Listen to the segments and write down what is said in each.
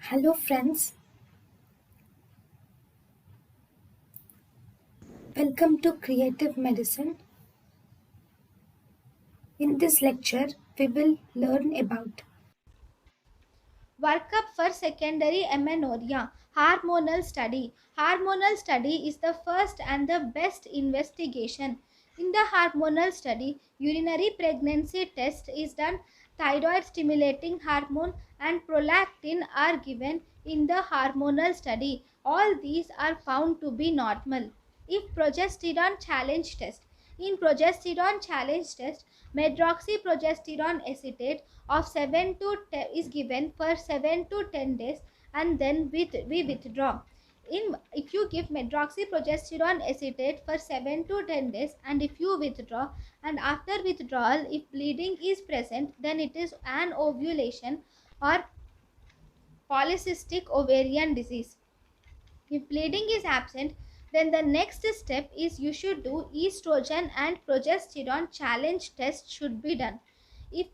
Hello, friends. Welcome to Creative Medicine. In this lecture, we will learn about Workup for secondary amenorrhea. Hormonal study. Hormonal study is the first and the best investigation. In the hormonal study, urinary pregnancy test is done. Thyroid stimulating hormone and prolactin are given in the hormonal study. All these are found to be normal. If progesterone challenge test. In progesterone challenge test, medroxyprogesterone acetate of 7 to 10 is given for 7 to 10 days, and then we withdraw. If you give medroxyprogesterone acetate for 7 to 10 days and if you withdraw, and after withdrawal if bleeding is present, then it is an ovulation or polycystic ovarian disease. If bleeding is absent, then the next step is you should do estrogen and progesterone challenge test should be done. If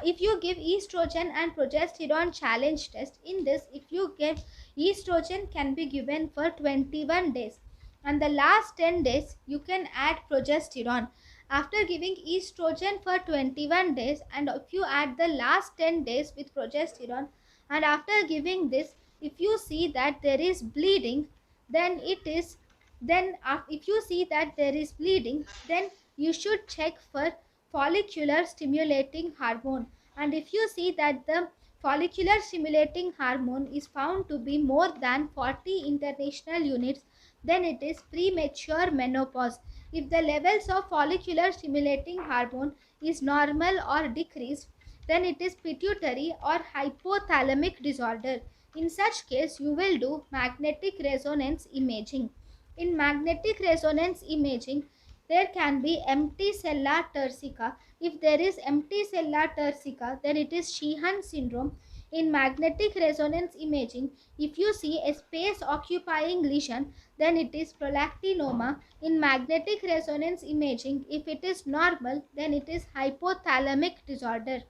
if you give estrogen and progesterone challenge test, in this if you get estrogen can be given for 21 days, and the last 10 days you can add progesterone. After giving estrogen for 21 days and if you add the last 10 days with progesterone, and after giving this, if you see that there is bleeding, then it is if you see that there is bleeding, then you should check for follicular stimulating hormone. And if you see that the follicular stimulating hormone is found to be more than 40 international units, then it is premature menopause. If the levels of follicular stimulating hormone is normal or decreased, then it is pituitary or hypothalamic disorder. In such case, you will do magnetic resonance imaging. In magnetic resonance imaging, there can be empty cellular turcica. If there is empty cellular turcica, then it is Sheehan syndrome. In magnetic resonance imaging, if you see a space occupying lesion, then it is prolactinoma. In magnetic resonance imaging, if it is normal, then it is hypothalamic disorder.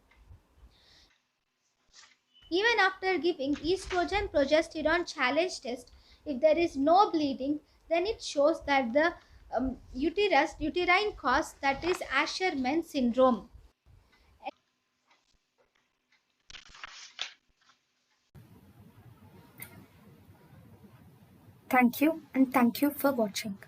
Even after giving estrogen progesterone challenge test, if there is no bleeding, then it shows that the uterine cause, that is Asherman syndrome. thank you and thank you for watching.